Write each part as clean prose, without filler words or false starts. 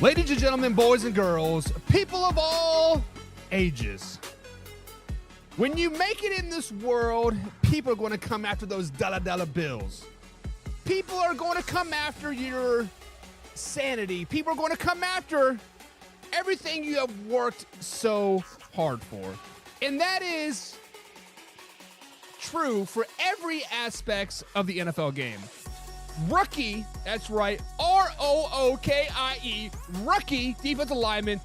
Ladies and gentlemen, boys and girls, people of all ages, when you make it in this world, people are going to come after those dollar bills. People are going to come after your sanity. People are going to come after everything you have worked so hard for. And that is true for every aspect of the NFL game. Rookie, that's right, R-O-O-K-I-E, rookie defensive lineman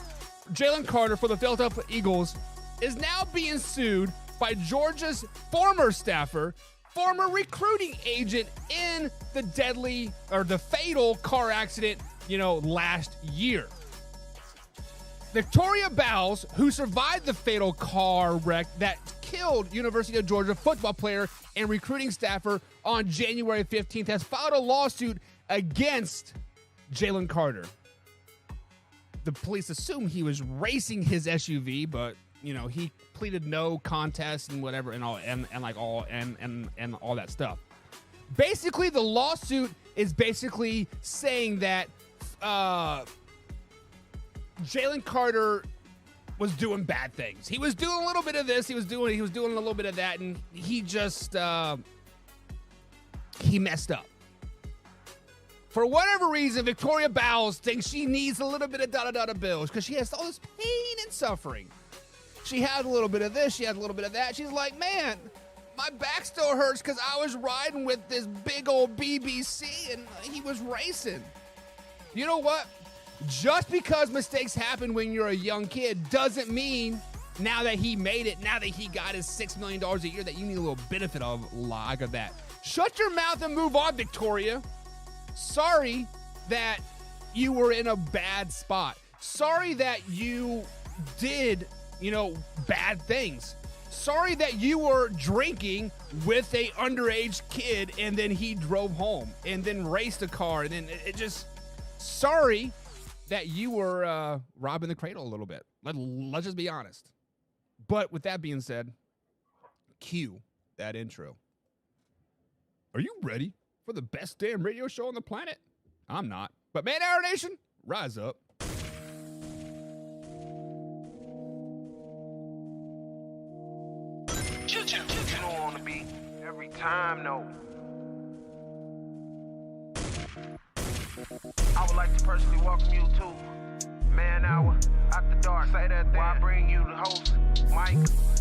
Jalen Carter for the Philadelphia Eagles is now being sued by Georgia's former staffer, former recruiting agent in the fatal car accident, last year. Victoria Bowles, who survived the fatal car wreck that killed University of Georgia football player and recruiting staffer on January 15th, has filed a lawsuit against Jalen Carter. The police assume he was racing his SUV, but he pleaded no contest and whatever and all that stuff. Basically, the lawsuit is basically saying that Jalen Carter was doing bad things. He was doing a little bit of this. He was doing a little bit of that, and he just he messed up. For whatever reason, Victoria Bowles thinks she needs a little bit of dollar bills because she has all this pain and suffering. She had a little bit of this. She had a little bit of that. She's like, man, my back still hurts because I was riding with this big old BBC and he was racing. You know what? Just because mistakes happen when you're a young kid doesn't mean now that he made it, now that he got his $6 million a year, that you need a little benefit of like of that. Shut your mouth and move on, Victoria. Sorry that you were in a bad spot. Sorry that you did, bad things. Sorry that you were drinking with a underage kid and then he drove home and then raced a car and then sorry that you were robbing the cradle a little bit. Let's just be honest. But with that being said, cue that intro. Are you ready for the best damn radio show on the planet? I'm not. But Man Hour Nation, rise up. You know on the beat every time, no. I would like to personally welcome you to Man Hour After Dark. Say that thing. Why I bring you the host, Mike,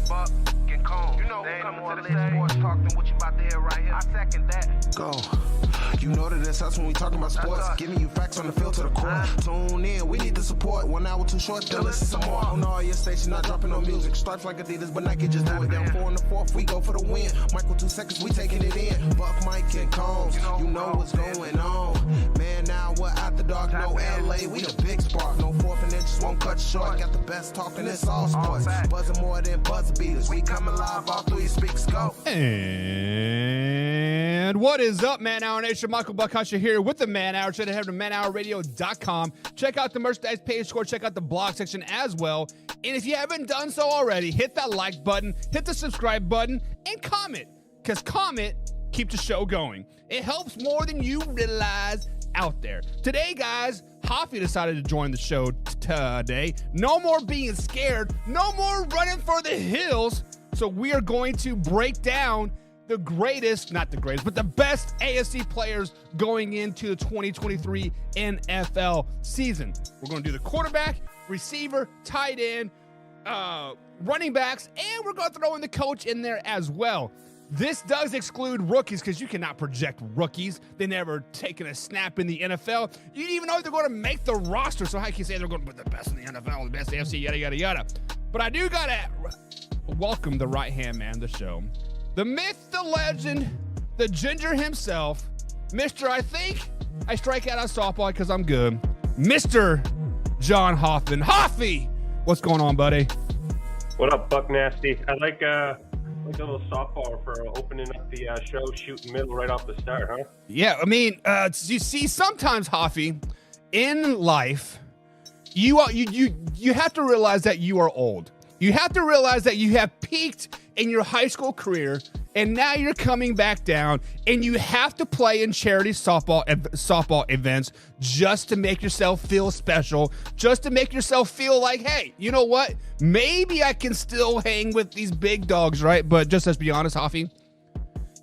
Buck, and Cone. You know who coming to the stage. Sports talk than what you about to hear right here. I second that. Go. You know that it's us when we talking about sports. Giving you facts on the field to the core. Tune in, we need the support. 1 hour too short, then listen some more. On all your stations, not dropping no music. Stripes like Adidas, but Nike just do it. Down 4 in the 4th, we go for the win. Michael 2 seconds, we taking it in. Buck, Mike, and Combs, you know what's going on. Man, now we're After Dark, no LA, we the big spark. No 4th and inches, won't cut short. Got the best talking, it's all sports. Buzzing more than buzzer beaters. We coming live, all 3 speakers go. And what is up, Man Hour Nation? Michael Buckhatcher here with the Man Hour. Should head to manhourradio.com. Check out the merchandise page score. Check out the blog section as well. And if you haven't done so already, hit that like button, hit the subscribe button, and comment. Because comment keeps the show going. It helps more than you realize out there. Today, guys, Hoffy decided to join the show today. No more being scared. No more running for the hills. So we are going to break down the greatest, not the greatest, but the best AFC players going into the 2023 NFL season. We're going to do the quarterback, receiver, tight end, running backs, and we're going to throw in the coach in there as well. This does exclude rookies because you cannot project rookies. They never taken a snap in the NFL. You didn't even know if they're going to make the roster. So how can you say they're going to be the best in the NFL, the best AFC, yada, yada, yada. But I do got to welcome the right-hand man of the show. The myth, the legend, the ginger himself, Mr. I think I strike out on softball because I'm good, Mr. John Hoffman. Hoffy, what's going on, buddy? What up, Buck Nasty? I like a little softball for opening up the show, shooting middle right off the start, huh? Yeah, I mean, you see, sometimes, Hoffy, in life, you have to realize that you are old. You have to realize that you have peaked in your high school career and now you're coming back down, and you have to play in charity softball events just to make yourself feel special, just to make yourself feel like, hey, you know what? Maybe I can still hang with these big dogs, right? But just let's be honest, Hoffy,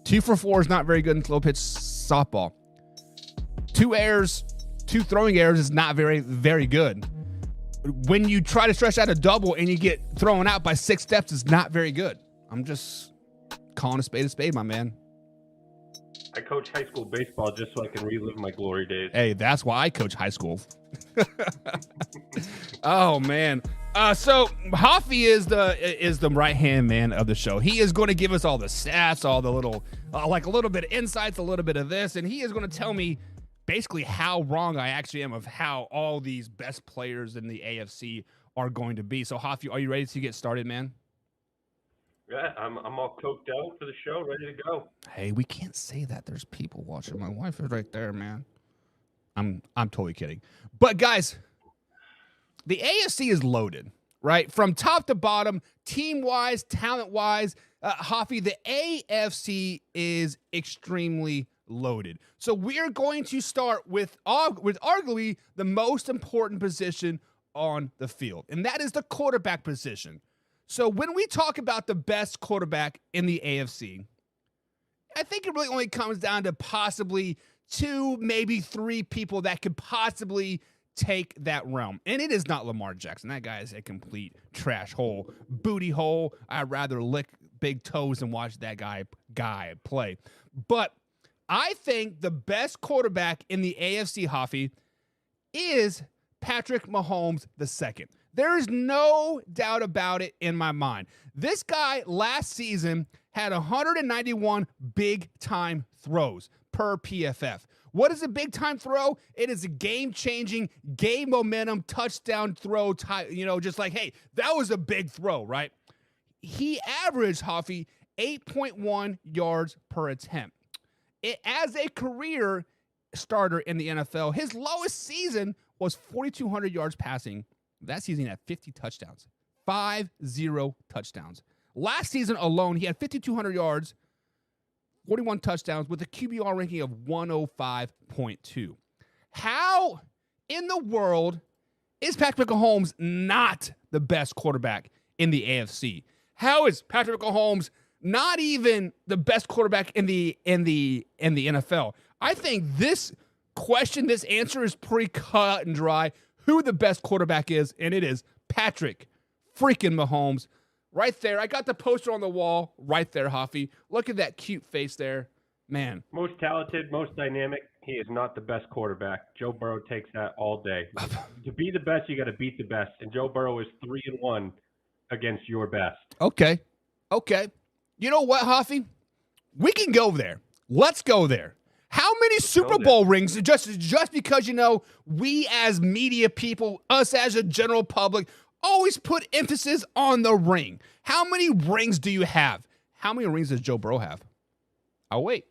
2 for 4 is not very good in slow pitch softball. 2 throwing errors is not very, very good. When you try to stretch out a double and you get thrown out by 6 steps, is not very good. I'm just calling a spade, my man. I coach high school baseball just so I can relive my glory days. Hey, that's why I coach high school. Oh man. So Hoffy is the right-hand man of the show. He is going to give us all the stats, all the little, like a little bit of insights, a little bit of this, and he is going to tell me basically how wrong I actually am of how all these best players in the AFC are going to be. So Hoffy, are you ready to get started, man? Yeah, I'm all coked out for the show, ready to go. Hey, we can't say that. There's people watching. My wife is right there, man. I'm totally kidding. But guys, the AFC is loaded, right? From top to bottom, team-wise, talent-wise, Hoffy, the AFC is extremely loaded. So we're going to start with arguably the most important position on the field, and that is the quarterback position. So when we talk about the best quarterback in the AFC, I think it really only comes down to possibly 2, maybe 3 people that could possibly take that realm. And it is not Lamar Jackson. That guy is a complete trash hole, booty hole. I'd rather lick big toes than watch that guy play. But I think the best quarterback in the AFC, Hoffy, is Patrick Mahomes II. There is no doubt about it in my mind. This guy last season had 191 big-time throws per PFF. What is a big-time throw? It is a game-changing, game momentum, touchdown throw, just like, hey, that was a big throw, right? He averaged, Hoffy, 8.1 yards per attempt. As a career starter in the NFL, his lowest season was 4,200 yards passing. That season he had 50 touchdowns. 50 touchdowns. Last season alone, he had 5,200 yards, 41 touchdowns with a QBR ranking of 105.2. How in the world is Patrick Mahomes not the best quarterback in the AFC? How is Patrick Mahomes not even the best quarterback in the NFL? I think this question, this answer is pretty cut and dry. Who the best quarterback is, and it is Patrick freaking Mahomes. Right there. I got the poster on the wall right there, Hoffy. Look at that cute face there. Man. Most talented, most dynamic. He is not the best quarterback. Joe Burrow takes that all day. To be the best, you got to beat the best. And Joe Burrow is 3-1 against your best. Okay. You know what, Hoffy? We can go there. Let's go there. How many Super Bowl rings, just because, we as media people, us as a general public, always put emphasis on the ring. How many rings do you have? How many rings does Joe Burrow have? I'll wait.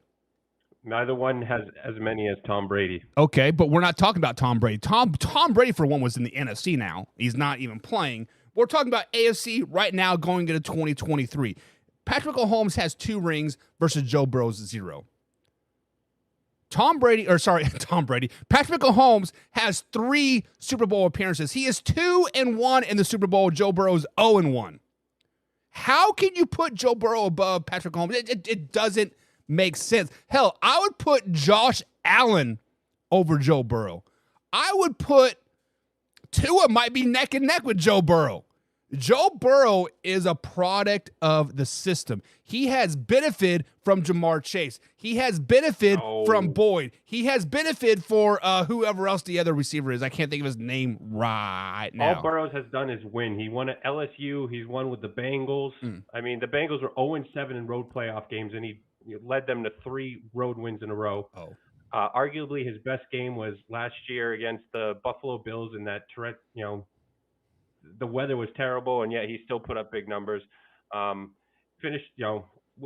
Neither one has as many as Tom Brady. Okay, but we're not talking about Tom Brady. Tom Brady, for one, was in the NFC now. He's not even playing. We're talking about AFC right now going into 2023. Patrick Mahomes has 2 rings versus Joe Burrow's 0. Patrick Mahomes has 3 Super Bowl appearances. He is 2-1 in the Super Bowl. Joe Burrow's 0-1. How can you put Joe Burrow above Patrick Mahomes? It doesn't make sense. Hell, I would put Josh Allen over Joe Burrow. I would put Tua might be neck and neck with Joe Burrow. Joe Burrow is a product of the system. He has benefited from Jamar Chase. He has benefited from Boyd. He has benefited for whoever else the other receiver is. I can't think of his name right now. All Burrows has done is win. He won at LSU. He's won with the Bengals. I mean, the Bengals were 0-7 in road playoff games, and he led them to 3 road wins in a row. Arguably, his best game was last year against the Buffalo Bills in that Tourette, the weather was terrible, and yet he still put up big numbers. Finished,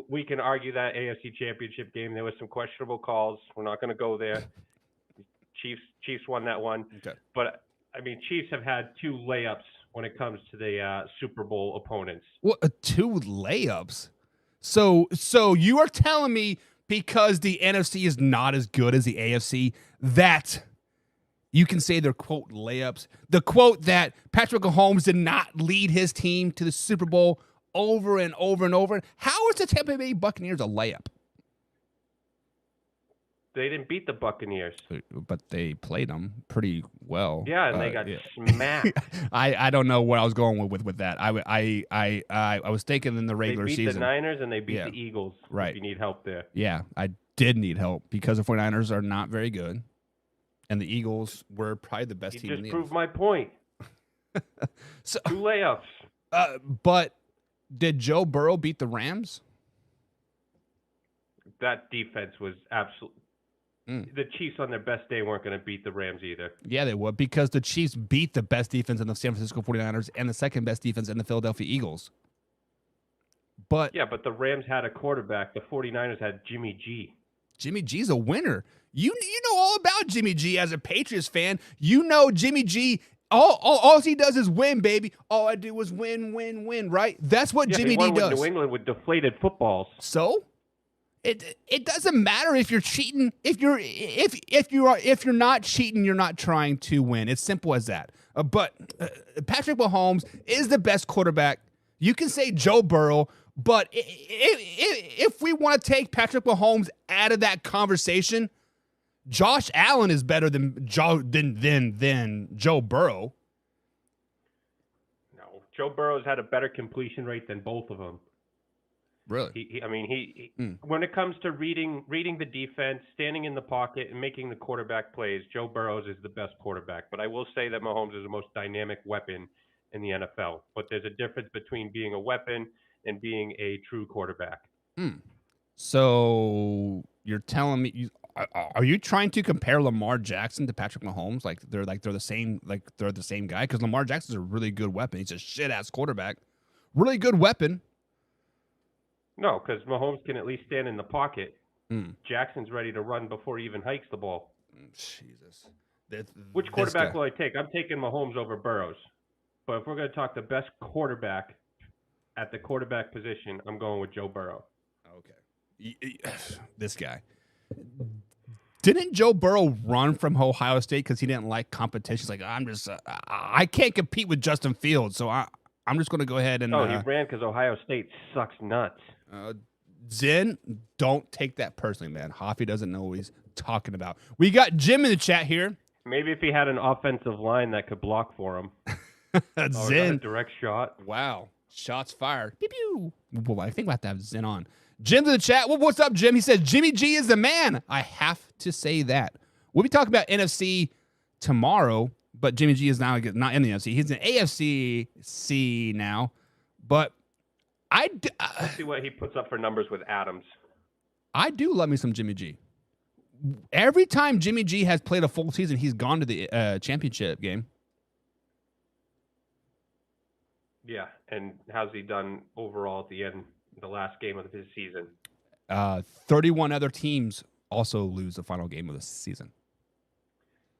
we can argue that AFC Championship game. There was some questionable calls. We're not going to go there. Chiefs won that one. Okay. But, I mean, Chiefs have had 2 layups when it comes to the Super Bowl opponents. What, 2 layups? So you are telling me because the NFC is not as good as the AFC that you can say they're, quote, layups? The quote that Patrick Mahomes did not lead his team to the Super Bowl over and over and over. How is the Tampa Bay Buccaneers a layup? They didn't beat the Buccaneers. But they played them pretty well. Yeah, and they got smacked. I don't know where I was going with that. I was thinking in the regular season. They beat the Niners and they beat the Eagles. Right. If you need help there. Yeah, I did need help because the 49ers are not very good. And the Eagles were probably the best team in the You just proved my point. So, 2 layups. But did Joe Burrow beat the Rams? That defense was absolutely... The Chiefs on their best day weren't going to beat the Rams either. Yeah, they would, because the Chiefs beat the best defense in the San Francisco 49ers and the second best defense in the Philadelphia Eagles. But the Rams had a quarterback. The 49ers had Jimmy G. Jimmy G's a winner. You know all about Jimmy G as a Patriots fan. You know Jimmy G, all he does is win, baby. All I do is win, right? That's what Jimmy D does. New England with deflated footballs. So it doesn't matter if you're cheating. If you're not cheating, you're not trying to win. It's simple as that. But Patrick Mahomes is the best quarterback. You can say Joe Burrow, but if we want to take Patrick Mahomes out of that conversation, Josh Allen is better than Joe Burrow. No, Joe Burrow's had a better completion rate than both of them. Really? When it comes to reading the defense, standing in the pocket, and making the quarterback plays, Joe Burrows is the best quarterback. But I will say that Mahomes is the most dynamic weapon in the NFL. But there's a difference between being a weapon and being a true quarterback. So you're telling me, are you trying to compare Lamar Jackson to Patrick Mahomes? They're the same guy? Because Lamar Jackson's a really good weapon. He's a shit ass quarterback. Really good weapon. No, because Mahomes can at least stand in the pocket. Jackson's ready to run before he even hikes the ball. Jesus. Which quarterback will I take? I'm taking Mahomes over Burrows. But if we're going to talk the best quarterback at the quarterback position, I'm going with Joe Burrow. Okay. This guy. Didn't Joe Burrow run from Ohio State because he didn't like competition? He's like, I can't compete with Justin Fields, so I'm just going to go ahead and... he ran because Ohio State sucks nuts. Zen, don't take that personally, man. Hoffy doesn't know what he's talking about. We got Jim in the chat here. Maybe if he had an offensive line that could block for him. Zen. A direct shot. Wow. Shots fired. Pew, pew. Well, I think we'll have to have Zen on. Jim's in the chat. Well, what's up, Jim? He says, Jimmy G is the man. I have to say that. We'll be talking about NFC tomorrow, but Jimmy G is now not in the NFC. He's in AFC now. But Let's see what he puts up for numbers with Adams. I do love me some Jimmy G. Every time Jimmy G has played a full season, he's gone to the championship game. Yeah, and how's he done overall at the end, the last game of his season? 31 other teams also lose the final game of the season.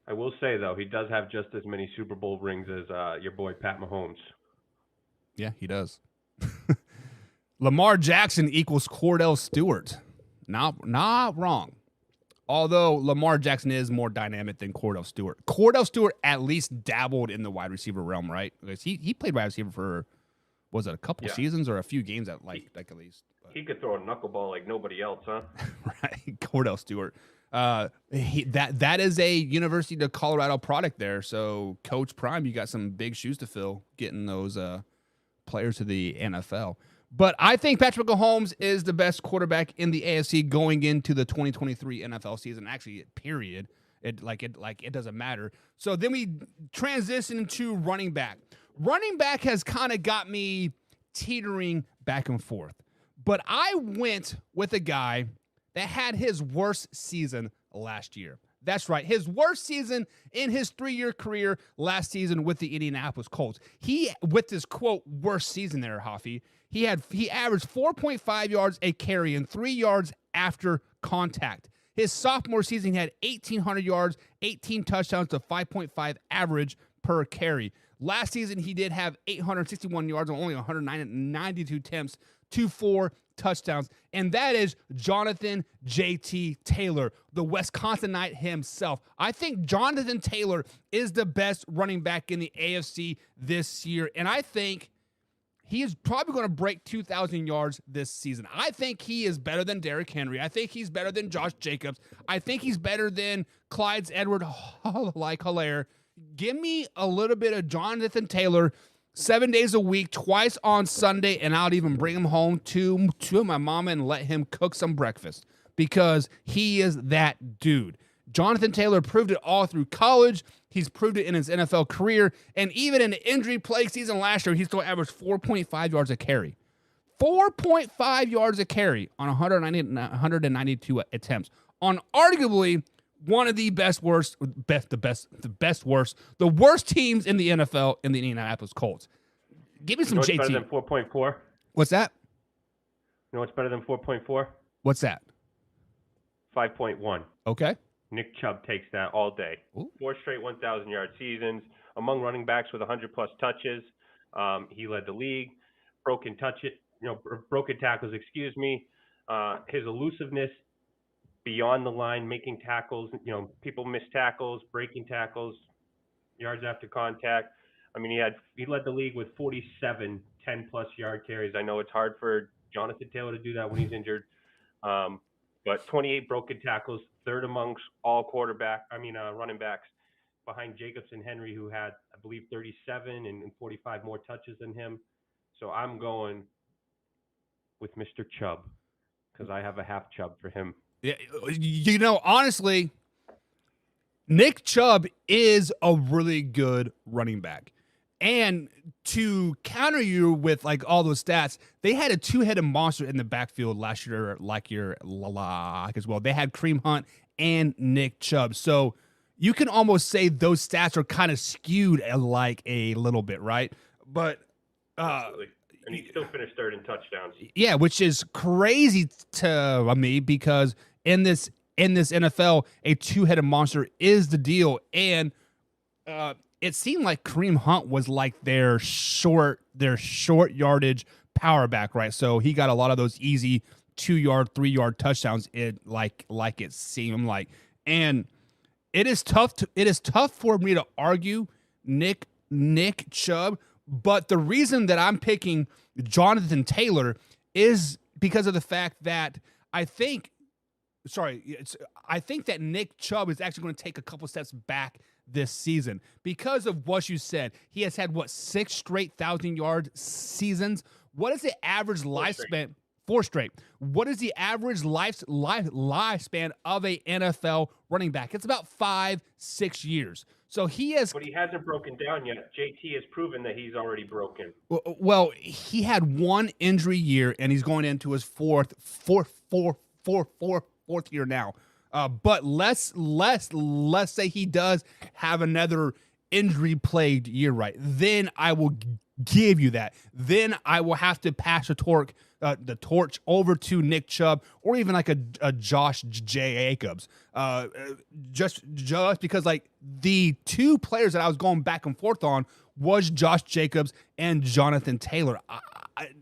I will say, though, he does have just as many Super Bowl rings as your boy Pat Mahomes. Yeah, he does. Lamar Jackson equals Cordell Stewart. Not wrong. Although Lamar Jackson is more dynamic than Cordell Stewart. Cordell Stewart at least dabbled in the wide receiver realm, right? Because he played wide receiver for, was it a couple seasons or a few games at at least? He could throw a knuckleball like nobody else, huh? Right, Cordell Stewart. That is a University of Colorado product there. So Coach Prime, you got some big shoes to fill getting those players to the NFL. But I think Patrick Mahomes is the best quarterback in the AFC going into the 2023 NFL season. Actually, period. It doesn't matter. So then we transition to running back. Running back has kind of got me teetering back and forth. But I went with a guy that had his worst season last year. That's right. His worst season in his 3-year career last season with the Indianapolis Colts. He, with this quote, worst season there, Hoffy, he averaged 4.5 yards a carry and 3 yards after contact. His sophomore season, he had 1,800 yards, 18 touchdowns to 5.5 average per carry. Last season, he did have 861 yards on only 192 attempts to 4 touchdowns. And that is Jonathan J.T. Taylor, the Wisconsinite himself. I think Jonathan Taylor is the best running back in the AFC this year. And I think he is probably going to break 2,000 yards this season. I think he is better than Derrick Henry. I think he's better than Josh Jacobs. I think he's better than Clyde's Edward-Helaire. Give me a little bit of Jonathan Taylor 7 days a week, twice on Sunday, and I'll even bring him home to my mama and let him cook some breakfast because he is that dude. Jonathan Taylor proved it all through college. He's proved it in his NFL career. And even in the injury-plagued season last year, he still averaged 4.5 yards a carry. 4.5 yards a carry on 192 attempts on arguably one of the worst teams in the NFL in the Indianapolis Colts. Give me some JT. Better than 4.4? What's that? You know what's better than 4.4? What's that? 5.1. Okay. Nick Chubb takes that all day. Ooh. 4 straight 1,000-yard seasons among running backs with 100-plus touches. He led the league. Broken tackles. His elusiveness beyond the line, making tackles. People miss tackles, breaking tackles, yards after contact. I mean, he led the league with 47 10-plus yard carries. I know it's hard for Jonathan Taylor to do that when he's injured. But 28 broken tackles, third amongst all running backs, behind Jacobs and Henry, who had, I believe, 37 and 45 more touches than him. So I'm going with Mr. Chubb because I have a half Chubb for him. Yeah, honestly, Nick Chubb is a really good running back. And to counter you with all those stats, they had a two-headed monster in the backfield last year, as well. They had Kareem Hunt and Nick Chubb. So you can almost say those stats are kind of skewed a little bit, right? But absolutely. And he still finished third in touchdowns. Yeah, which is crazy to me because in this NFL, a two-headed monster is the deal. And it seemed like Kareem Hunt was their short yardage power back, right? So he got a lot of those easy 2-yard, 3-yard touchdowns. It seemed like, and it is tough for me to argue Nick Chubb, but the reason that I'm picking Jonathan Taylor is because of the fact that I think that Nick Chubb is actually going to take a couple steps back this season because of what you said. He has had 6 straight 1,000-yard seasons. What is the average lifespan? 4 straight. What is the average lifespan of a NFL running back? It's about 5-6 years. So he has, but he hasn't broken down yet. JT has proven that he's already broken. Well, he had 1 injury year, and he's going into his fourth year now. But let's say he does have another injury-plagued year, right? Then I will give you that. Then I will have to pass the torch over to Nick Chubb or even a Josh Jacobs. Just because the two players that I was going back and forth on was Josh Jacobs and Jonathan Taylor.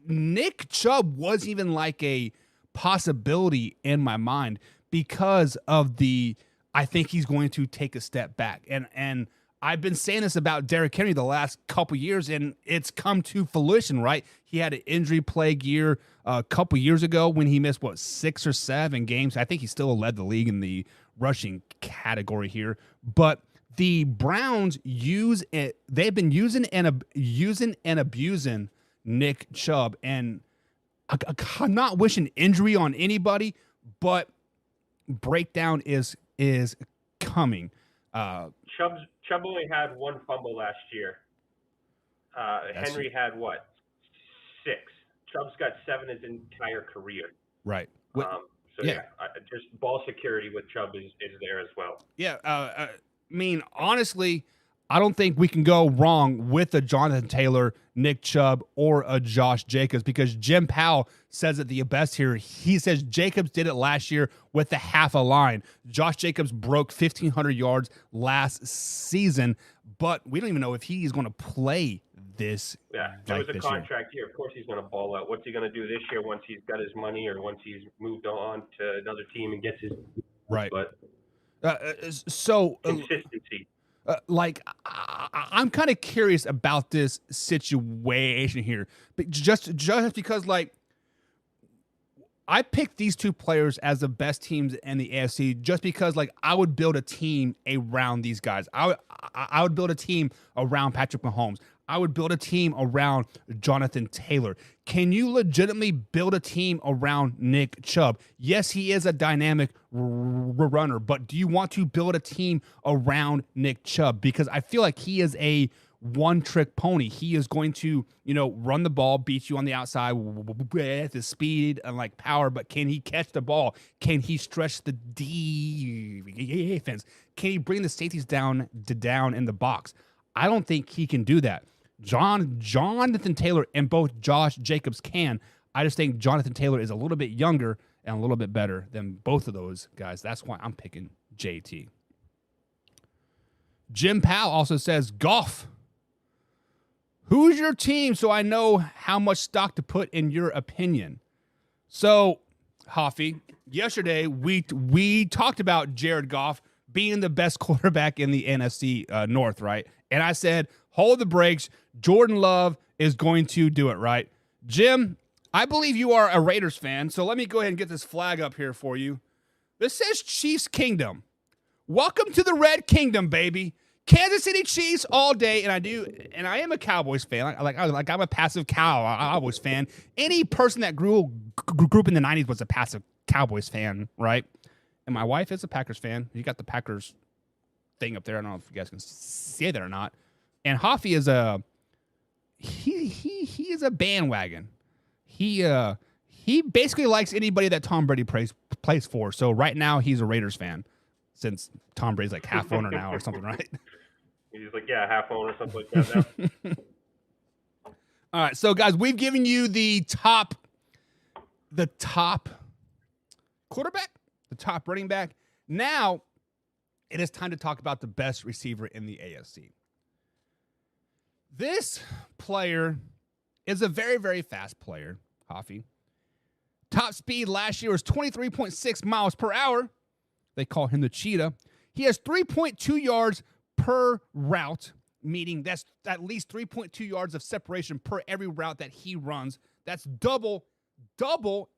Nick Chubb wasn't even a possibility in my mind because of I think he's going to take a step back. And I've been saying this about Derrick Henry the last couple years, and it's come to fruition, right? He had an injury-plagued year a couple years ago when he missed, 6 or 7 games. I think he still led the league in the rushing category here. But the Browns they've been using and abusing Nick Chubb. And I'm not wishing injury on anybody, but breakdown is coming. Chubb only had 1 fumble last year. Henry had 6. Chubb's got 7 his entire career. Right. Just ball security with Chubb is there as well. Yeah. Honestly, I don't think we can go wrong with a Jonathan Taylor, Nick Chubb, or a Josh Jacobs because Jim Powell says it the best here. He says Jacobs did it last year with the half a line. Josh Jacobs broke 1,500 yards last season, but we don't even know if he's going to play this. Yeah, it was a contract year. Of course he's going to ball out. What's he going to do this year once he's got his money or once he's moved on to another team and gets his right? But so consistency. I'm kind of curious about this situation here, but just because like I picked these two players as the best teams in the AFC just because like I would build a team around these guys. I would build a team around Patrick Mahomes. I would build a team around Jonathan Taylor. Can you legitimately build a team around Nick Chubb? Yes, he is a dynamic runner, but do you want to build a team around Nick Chubb? Because I feel like he is a one-trick pony. He is going to, run the ball, beat you on the outside with his speed and like power, but can he catch the ball? Can he stretch the defense? Can he bring the safeties down in the box? I don't think he can do that. Jonathan Taylor and both Josh Jacobs can. I just think Jonathan Taylor is a little bit younger and a little bit better than both of those guys. That's why I'm picking JT. Jim Powell also says, Goff, who's your team so I know how much stock to put in your opinion? So, Hoffy, yesterday we talked about Jared Goff being the best quarterback in the NFC North, right? And I said, hold the brakes. Jordan Love is going to do it, right? Jim, I believe you are a Raiders fan, so let me go ahead and get this flag up here for you. This says Chiefs Kingdom. Welcome to the Red Kingdom, baby. Kansas City Chiefs all day, and I am a Cowboys fan. I'm a passive Cowboys fan. Any person that grew up in the 90s was a passive Cowboys fan, right? And my wife is a Packers fan. You got the Packers thing up there. I don't know if you guys can see that or not. And Hoffy is he is a bandwagon. He basically likes anybody that Tom Brady plays for. So right now he's a Raiders fan since Tom Brady's like half owner now or something, right? He's like, yeah, half owner or something like that now. All right, so guys, we've given you the top quarterback, the top running back. Now it is time to talk about the best receiver in the AFC. This player is a very, very fast player, Hoffy. Top speed last year was 23.6 miles per hour. They call him the cheetah. He has 3.2 yards per route, meaning that's at least 3.2 yards of separation per every route that he runs. That's double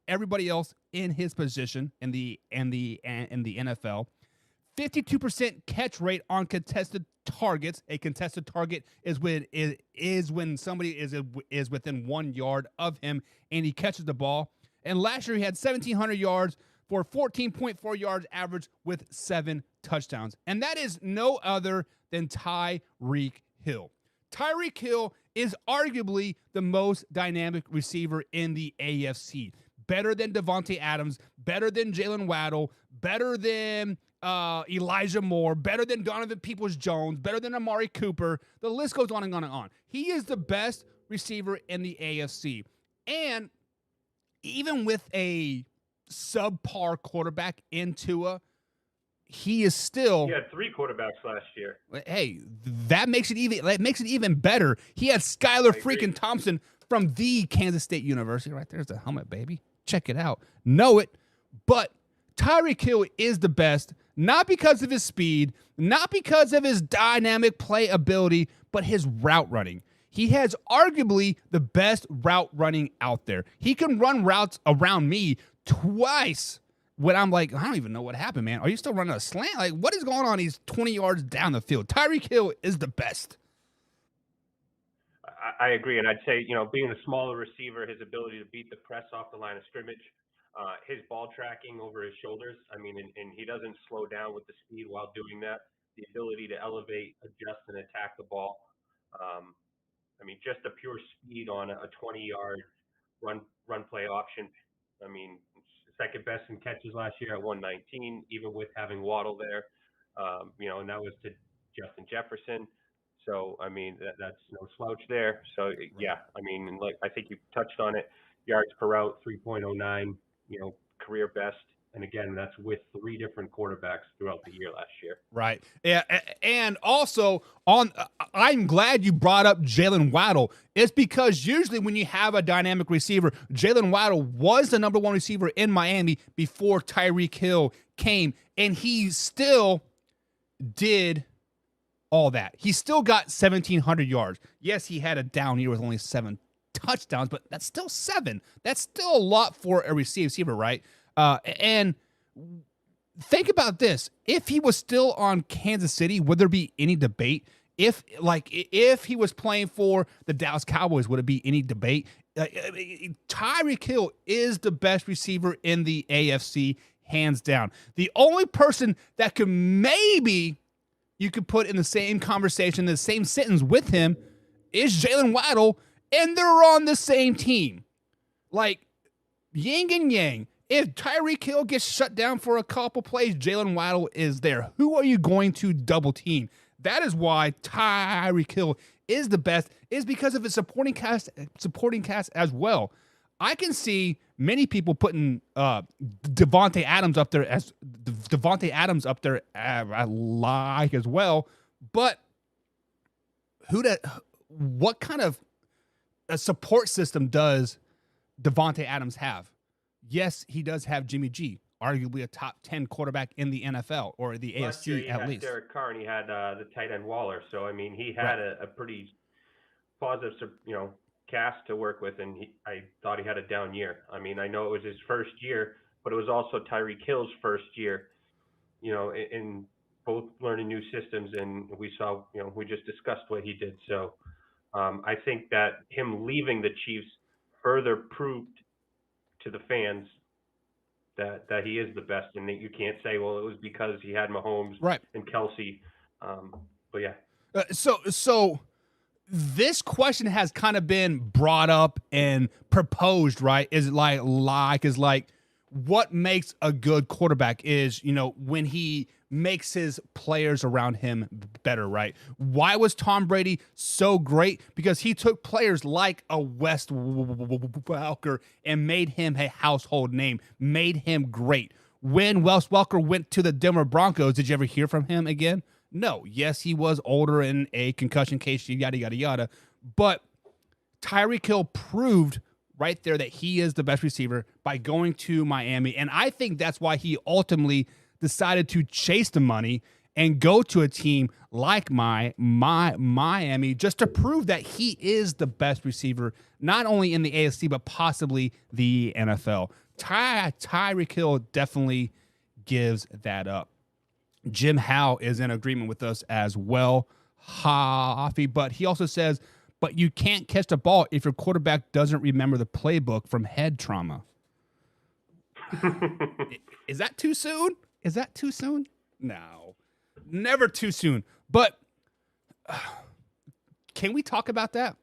everybody else in his position in the NFL. 52% catch rate on contested targets. A contested target is when somebody is within 1 yard of him and he catches the ball. And last year he had 1,700 yards for 14.4 yards average with 7 touchdowns. And that is no other than Tyreek Hill. Tyreek Hill is arguably the most dynamic receiver in the AFC. Better than Devontae Adams, better than Jalen Waddle, better than Elijah Moore, better than Donovan Peoples-Jones, better than Amari Cooper. The list goes on and on and on. He is the best receiver in the AFC. And even with a subpar quarterback in Tua, he is still. He had 3 quarterbacks last year. Hey, that makes it even better. He had Skylar freaking Thompson from the Kansas State University. Right there's the helmet, baby. Check it out. Know it. But Tyreek Hill is the best, not because of his speed, not because of his dynamic play ability, but his route running. He has arguably the best route running out there. He can run routes around me twice when I'm like, I don't even know what happened, man. Are you still running a slant? Like, what is going on? He's 20 yards down the field. Tyreek Hill is the best. I agree. And I'd say, being a smaller receiver, his ability to beat the press off the line of scrimmage, his ball tracking over his shoulders. I mean, and he doesn't slow down with the speed while doing that. The ability to elevate, adjust, and attack the ball. Just the pure speed on a 20-yard run play option. Second best in catches last year at 119, even with having Waddle there. And that was to Justin Jefferson. So, that's no slouch there. So, yeah, I think you touched on it. Yards per route, 3.09, career best. And again, that's with 3 different quarterbacks throughout the year last year. Right. Yeah, and also I'm glad you brought up Jalen Waddle. It's because usually when you have a dynamic receiver, Jalen Waddle was the number 1 receiver in Miami before Tyreek Hill came, and he still did all that. He still got 1,700 yards. Yes, he had a down year with only 7 touchdowns, but that's still 7. That's still a lot for a receiver, right? And think about this. If he was still on Kansas City, would there be any debate? If he was playing for the Dallas Cowboys, would it be any debate? Tyreek Hill is the best receiver in the AFC, hands down. The only person that could maybe you could put in the same conversation, the same sentence with him, is Jalen Waddle, and they're on the same team. Like, yin and yang. If Tyreek Hill gets shut down for a couple plays, Jalen Waddle is there. Who are you going to double team? That is why Tyreek Hill is the best, is because of his supporting cast as well. I can see many people putting Devontae Adams up there as like as well, but what kind of a support system does Devontae Adams have? Yes, he does have Jimmy G, arguably a top 10 quarterback in the NFL or the AFC at least. Derek Carr, and he had the tight end Waller. So I mean, he had a pretty positive, cast to work with, and I thought he had a down year. I mean, I know it was his first year, but it was also Tyreek Hill's first year. In both learning new systems, and we saw, we just discussed what he did. So I think that him leaving the Chiefs further proved to the fans that he is the best, and that you can't say, well, it was because he had Mahomes and Kelsey. But yeah. So this question has kind of been brought up and proposed, right? Is like what makes a good quarterback is, when he makes his players around him better, right? Why was Tom Brady so great? Because he took players like a Wes Welker and made him a household name, made him great. When Wes Welker went to the Denver Broncos, did you ever hear from him again? No. Yes, he was older in a concussion case, yada, yada, yada. But Tyreek Hill proved right there that he is the best receiver by going to Miami. And I think that's why he ultimately decided to chase the money and go to a team like Miami just to prove that he is the best receiver, not only in the AFC, but possibly the NFL. Tyreek Hill definitely gives that up. Jim Howe is in agreement with us as well, Hoffy, but he also says, but you can't catch the ball if your quarterback doesn't remember the playbook from head trauma. Is that too soon? Is that too soon? No, never too soon. But can we talk about that?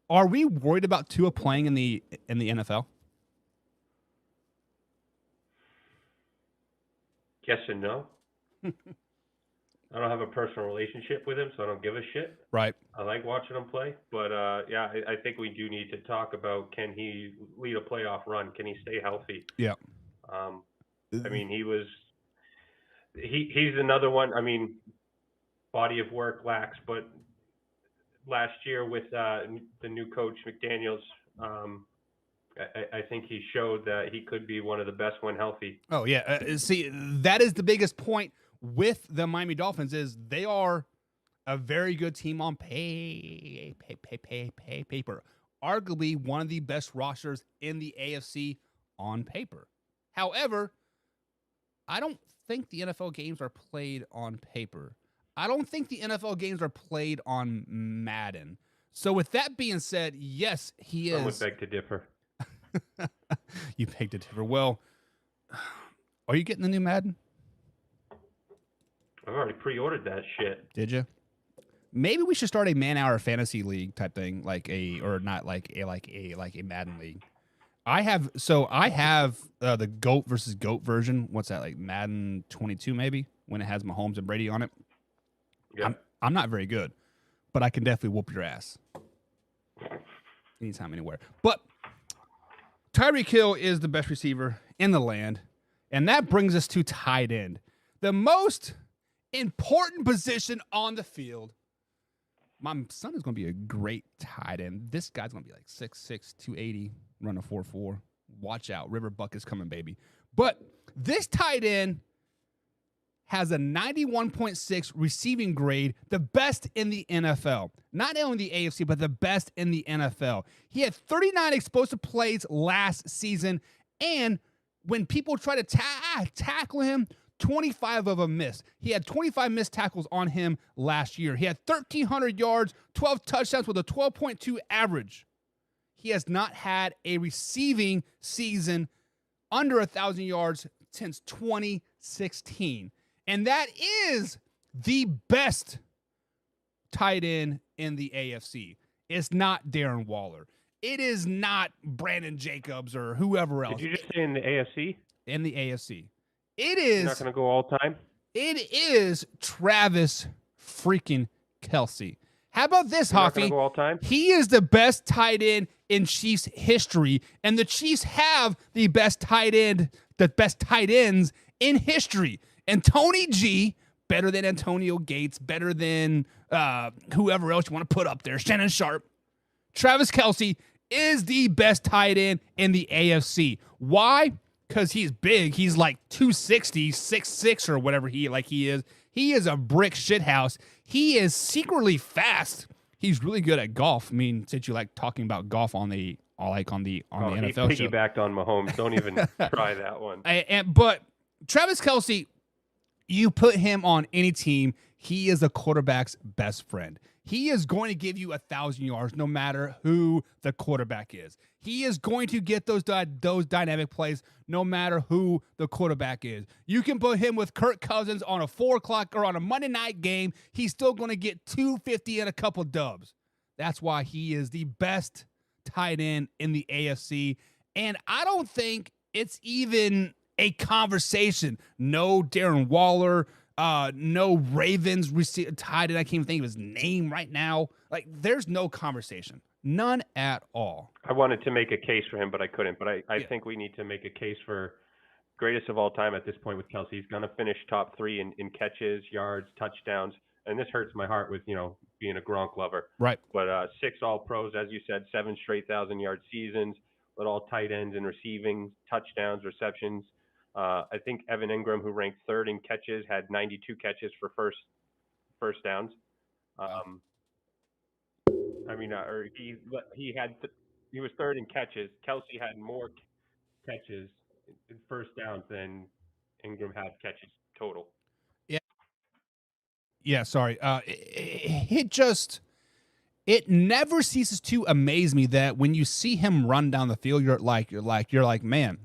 Are we worried about Tua playing in the NFL? Yes and no. I don't have a personal relationship with him, so I don't give a shit. Right. I like watching him play, but I think we do need to talk about, can he lead a playoff run? Can he stay healthy? Yeah. I mean, he's another one. I mean, body of work lacks, but last year with the new coach McDaniels, I think he showed that he could be one of the best when healthy. Oh yeah. See, that is the biggest point with the Miami Dolphins is they are a very good team on paper. Arguably one of the best rosters in the AFC on paper. However, I don't think the NFL games are played on paper. I don't think the NFL games are played on Madden. So with that being said, yes, he is. I would beg to differ. You beg to differ. Well, are you getting the new Madden? I've already pre-ordered that shit. Did you? Maybe we should start a man-hour fantasy league type thing, like a Madden league. I have the GOAT versus GOAT version. What's that, like Madden 22 maybe, when it has Mahomes and Brady on it? Yeah. I'm not very good, but I can definitely whoop your ass anytime, anywhere. But Tyreek Hill is the best receiver in the land. And that brings us to tight end, the most important position on the field. My son is going to be a great tight end. This guy's going to be like 6'6", 280, run a 4.4. Watch out. River Bucket's coming, baby. But this tight end has a 91.6 receiving grade, the best in the NFL. Not only the AFC, but the best in the NFL. He had 39 explosive plays last season, and when people try to tackle him, 25 of them missed. He had 25 missed tackles on him last year. He had 1,300 yards, 12 touchdowns with a 12.2 average. He has not had a receiving season under 1,000 yards since 2016. And that is the best tight end in the AFC. It's not Darren Waller. It is not Brandon Jacobs or whoever else. Did you just say in the AFC? In the AFC. It is. You're not going to go all time? It is Travis freaking Kelce. How about this, You're not Hoffy? gonna go all time? He is the best tight end in Chiefs history, and the Chiefs have the best tight ends in history. And Tony G, better than Antonio Gates, better than whoever else you want to put up there, Shannon Sharp. Travis Kelce is the best tight end in the AFC. Why? Because he's big. He's like 260, 6'6", or whatever he is. He is a brick shithouse. He is secretly fast. He's really good at golf. I mean, since you like talking about golf on the NFL he show. piggybacked on Mahomes. Don't even try that one. But Travis Kelce, you put him on any team, he is a quarterback's best friend. He is going to give you 1,000 yards no matter who the quarterback is. He is going to get those dynamic plays no matter who the quarterback is. You can put him with Kirk Cousins on a 4 o'clock or on a Monday night game. He's still going to get 250 and a couple dubs. That's why he is the best tight end in the AFC. And I don't think it's even a conversation. No Darren Waller, no Ravens tight end. I can't even think of his name right now. Like, there's no conversation. None at all. I wanted to make a case for him, but I couldn't. But I think we need to make a case for greatest of all time at this point with Kelce. He's going to finish top 3 in catches, yards, touchdowns. And this hurts my heart with, being a Gronk lover. Right. But 6 All-Pros, as you said, 7 straight 1,000-yard seasons with all tight ends in receiving, touchdowns, receptions. I think Evan Ingram, who ranked 3rd in catches, had 92 catches for first downs. He was 3rd in catches. Kelce had more catches in first downs than Ingram had catches total. Yeah. Sorry. It never ceases to amaze me that when you see him run down the field, you're like, man,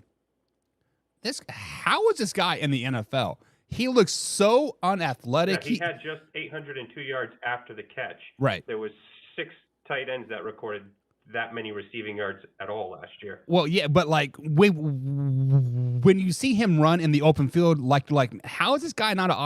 how is this guy in the NFL? He looks so unathletic. Yeah, he had just 802 yards after the catch. Right. There was 6 tight ends that recorded that many receiving yards at all last year. Well, yeah, but like when you see him run in the open field, like how is this guy not an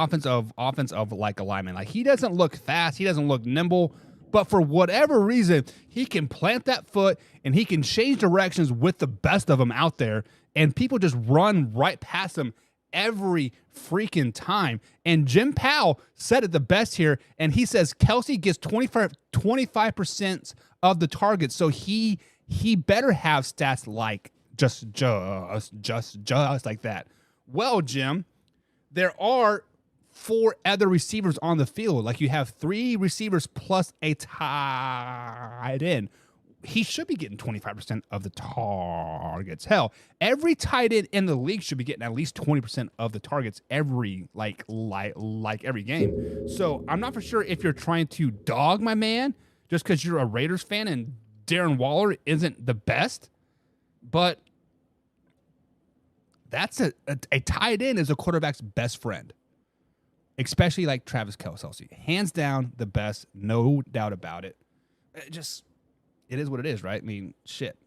offensive like alignment? Like, he doesn't look fast, he doesn't look nimble, but for whatever reason, he can plant that foot and he can change directions with the best of them out there, and people just run right past him every freaking time. And Jim Powell said it the best here, and he says Kelce gets 25% of the targets, so he better have stats like just like that. Well, Jim, there are 4 other receivers on the field. Like, you have 3 receivers plus a tight end. He should be getting 25% of the targets. Hell, every tight end in the league should be getting at least 20% of the targets every every game. So I'm not for sure if you're trying to dog my man just because you're a Raiders fan and Darren Waller isn't the best, but that's a tight end is a quarterback's best friend, especially like Travis Kelce. Hands down the best, no doubt about it. It is what it is, right? I mean, shit.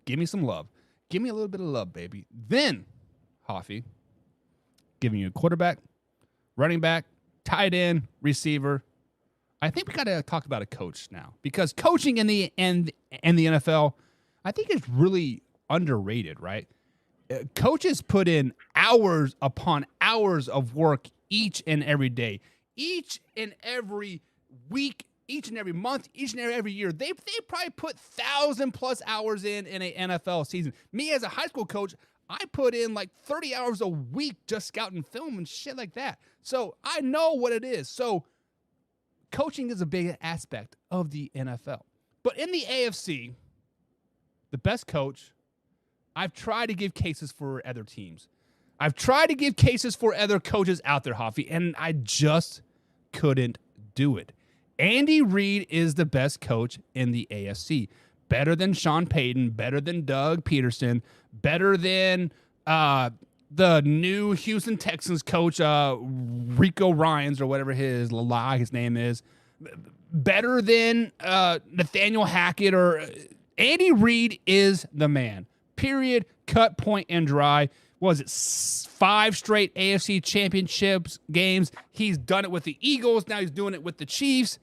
Give me some love. Give me a little bit of love, baby. Then, Hoffy, giving you a quarterback, running back, tight end, receiver. I think we got to talk about a coach now, because coaching in the NFL, I think, is really underrated, right? Coaches put in hours upon hours of work each and every day, each and every week, each and every month, each and every year. They probably put 1,000+ hours in a NFL season. Me as a high school coach, I put in like 30 hours a week just scouting film and shit like that. So I know what it is. So coaching is a big aspect of the NFL. But in the AFC, the best coach, I've tried to give cases for other teams. I've tried to give cases for other coaches out there, Hoffy, and I just couldn't do it. Andy Reid is the best coach in the AFC. Better than Sean Payton, better than Doug Peterson, better than the new Houston Texans coach, Rico Ryans, or whatever his name is. Better than Nathaniel Hackett, or Andy Reid is the man. Period. Cut, point, and dry. Was it 5 straight AFC championships games? He's done it with the Eagles. Now he's doing it with the Chiefs.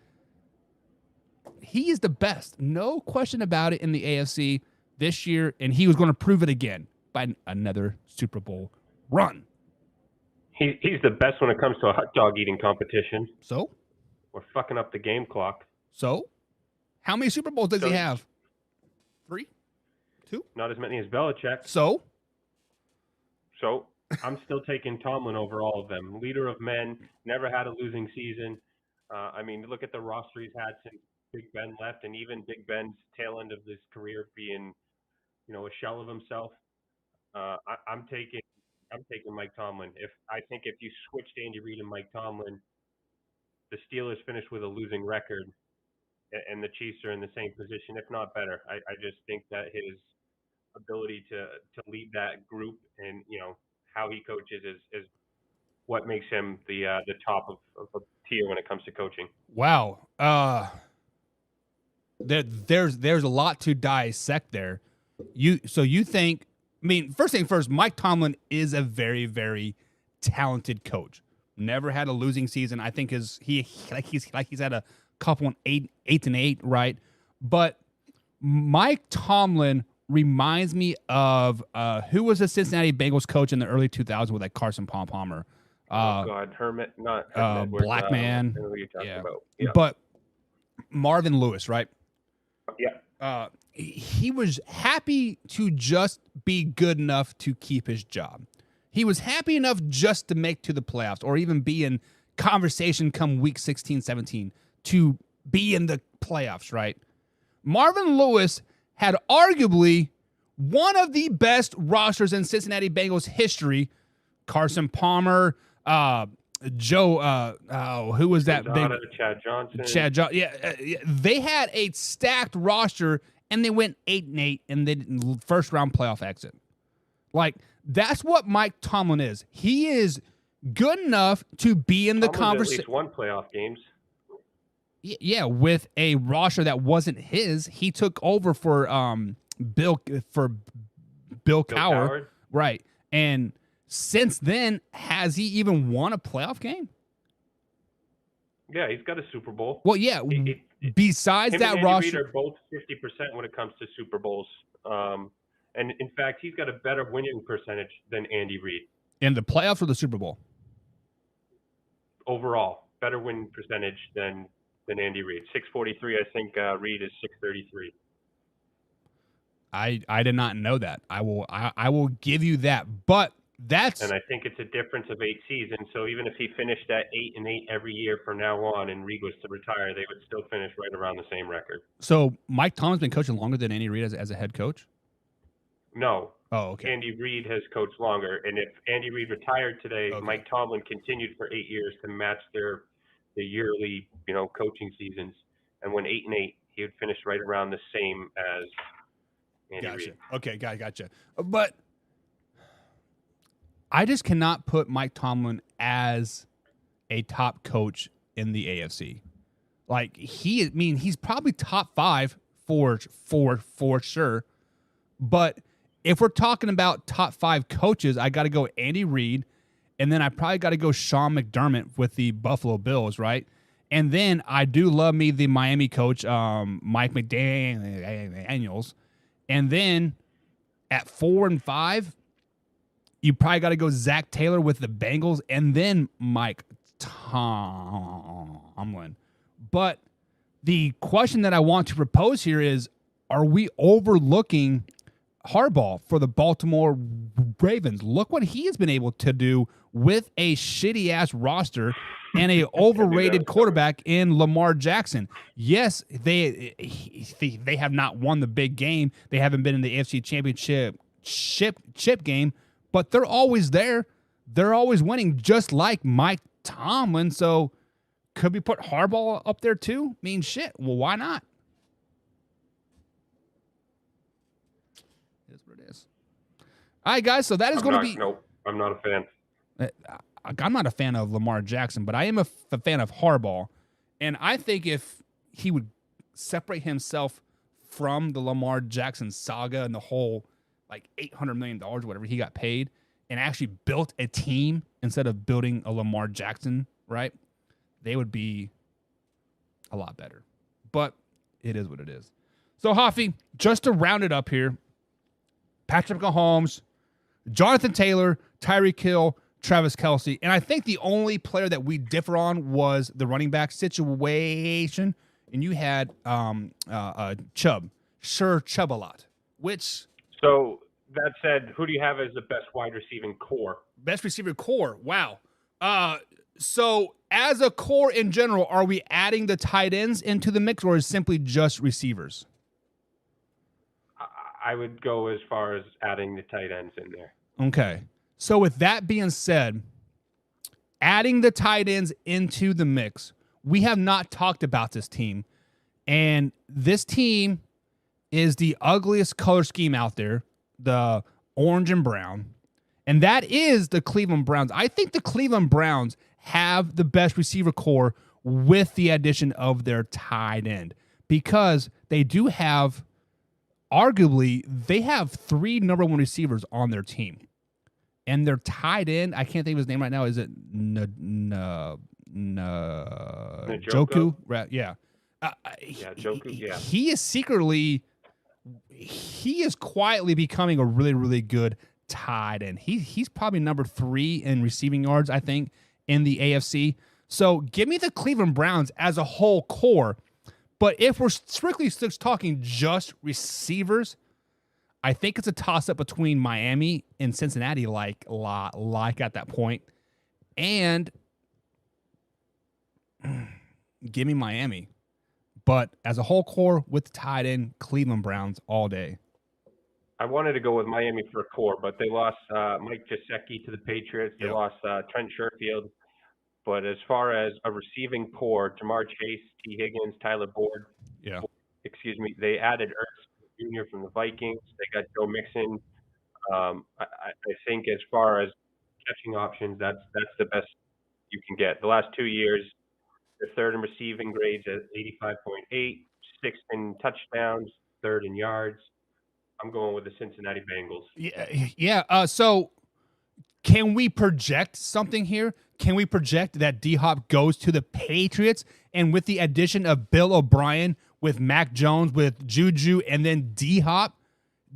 He is the best. No question about it in the AFC this year, and he was going to prove it again by another Super Bowl run. He's the best when it comes to a hot dog eating competition. So? We're fucking up the game clock. So? How many Super Bowls does he have? 3? 2? Not as many as Belichick. So I'm still taking Tomlin over all of them. Leader of men, never had a losing season. Look at the roster he's had since Big Ben left, and even Big Ben's tail end of his career being, a shell of himself. I'm taking Mike Tomlin. I think if you switched Andy Reid and Mike Tomlin, the Steelers finished with a losing record, and the Chiefs are in the same position, if not better. I just think that his ability to lead that group and how he coaches is what makes him the top of a tier when it comes to coaching. Wow. There's a lot to dissect there. You think, first thing first, Mike Tomlin is a very, very talented coach. Never had a losing season. I think he's had a couple 8-8, right? But Mike Tomlin reminds me of who was the Cincinnati Bengals coach in the early 2000s with Carson Palmer. Hermit, not Black man. Yeah. But Marvin Lewis, right? Yeah. He was happy to just be good enough to keep his job. He was happy enough just to make to the playoffs or even be in conversation come week 16, 17 to be in the playoffs, right? Marvin Lewis had arguably one of the best rosters in Cincinnati Bengals history. Carson Palmer, Joe, who was that? Chad Johnson. Yeah, they had a stacked roster, and they went 8-8, and then first round playoff exit. That's what Mike Tomlin is. He is good enough to be in the conversation. At least one playoff games. Yeah, with a roster that wasn't his. He took over for Bill Cowher, right? And since then, has he even won a playoff game? Yeah, he's got a Super Bowl. Well, yeah. Besides that roster, Reid are both 50% when it comes to Super Bowls. And in fact, he's got a better winning percentage than Andy Reid. In the playoffs or the Super Bowl? Overall, better win percentage than Andy Reid. 643, I think Reid is 633. I did not know that. I will give you that. But that's, and I think it's a difference of 8 seasons. So even if he finished at 8-8 every year from now on and Reid was to retire, they would still finish right around the same record. So Mike Tomlin's been coaching longer than Andy Reid as a head coach? No. Oh, okay. Andy Reid has coached longer, and if Andy Reid retired today, okay, Mike Tomlin continued for 8 years to match the yearly, coaching seasons. And when 8-8, he would finish right around the same as Andy Reid. Okay, gotcha. But I just cannot put Mike Tomlin as a top coach in the AFC. He's probably top 5 for sure. But if we're talking about top 5 coaches, I got to go Andy Reid, and then I probably got to go Sean McDermott with the Buffalo Bills, right? And then I do love me the Miami coach, Mike McDaniels. And then at 4 and 5, You probably got to go Zach Taylor with the Bengals and then Mike Tomlin. But the question that I want to propose here is, are we overlooking Harbaugh for the Baltimore Ravens? Look what he has been able to do with a shitty-ass roster and a overrated quarterback in Lamar Jackson. Yes, they have not won the big game. They haven't been in the AFC Championship chip game, but they're always there. They're always winning, just like Mike Tomlin. So could we put Harbaugh up there too? I mean, shit. Well, why not? It is what it is. All right, guys. So that is going to be. Nope, I'm not a fan. I'm not a fan of Lamar Jackson, but I am a fan of Harbaugh. And I think if he would separate himself from the Lamar Jackson saga and the whole like $800 million, whatever he got paid, and actually built a team instead of building a Lamar Jackson, right? They would be a lot better. But it is what it is. So, Hoffy, just to round it up here, Patrick Mahomes, Jonathan Taylor, Tyreek Hill, Travis Kelce. And I think the only player that we differ on was the running back situation. And you had Chubb, Sir Chubb-a-Lot, which... So, that said, who do you have as the best wide receiving core? Best receiver core. Wow. So as a core in general, are we adding the tight ends into the mix, or is it simply just receivers? I would go as far as adding the tight ends in there. Okay. So with that being said, adding the tight ends into the mix, we have not talked about this team. And this team is the ugliest color scheme out there, the orange and brown. And that is the Cleveland Browns. I think the Cleveland Browns have the best receiver core with the addition of their tight end, because they do have, arguably, they have 3 number 1 receivers on their team. And their tight end, I can't think of his name right now. Is it Njoku? Right, yeah. Njoku, yeah. He is secretly, he is quietly becoming a really, really good tight end. He's probably number 3 in receiving yards, I think, in the AFC. So give me the Cleveland Browns as a whole core. But if we're strictly talking just receivers, I think it's a toss-up between Miami and Cincinnati, like at that point. And give me Miami. But as a whole core with the tight end, Cleveland Browns all day. I wanted to go with Miami for a core, but they lost Mike Gesicki to the Patriots. They lost Trent Sherfield. But as far as a receiving core, Jamar Chase, T. Higgins, Tyler Boyd, they added Ernst Jr. from the Vikings. They got Joe Mixon. I think as far as catching options, that's the best you can get. The last 2 years, they're third in receiving grades at 85.8, sixth in touchdowns, third in yards. I'm going with the Cincinnati Bengals. Yeah. So can we project something here? Can we project that D-Hop goes to the Patriots, and with the addition of Bill O'Brien, with Mac Jones, with Juju, and then D-Hop,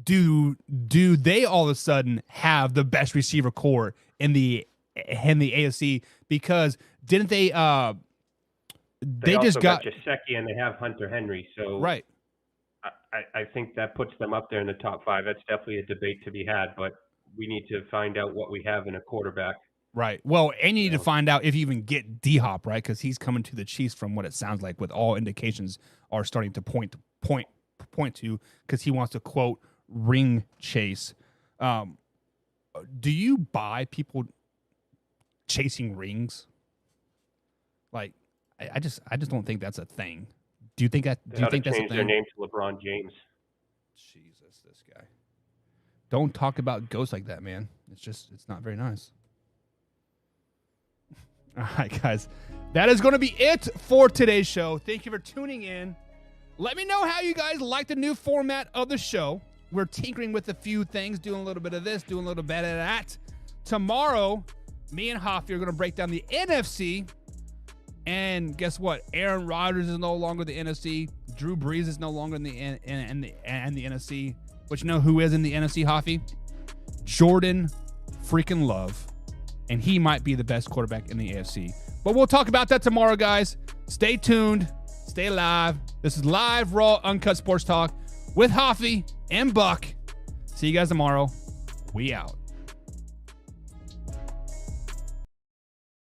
do they all of a sudden have the best receiver core in the AFC? Because didn't they just got Gesicki, and they have Hunter Henry. So right. I think that puts them up there in the top 5. That's definitely a debate to be had, but we need to find out what we have in a quarterback. Right. Well, and you need to find out if you even get D-Hop, right? Because he's coming to the Chiefs from what it sounds like, with all indications are starting to point to, because he wants to, quote, ring chase. Do you buy people chasing rings? Like, I just don't think that's a thing. Do you think that? Do you think that's a thing? Change their name to LeBron James. Jesus, this guy. Don't talk about ghosts like that, man. It's not very nice. All right, guys. That is going to be it for today's show. Thank you for tuning in. Let me know how you guys like the new format of the show. We're tinkering with a few things, doing a little bit of this, doing a little bit of that. Tomorrow, me and Hoffy are going to break down the NFC. And guess what? Aaron Rodgers is no longer the NFC. Drew Brees is no longer in the NFC. But you know who is in the NFC, Hoffy? Jordan freaking love, and he might be the best quarterback in the AFC. But we'll talk about that tomorrow, guys. Stay tuned. Stay live. This is live, raw, uncut sports talk with Hoffy and Buck. See you guys tomorrow. We out.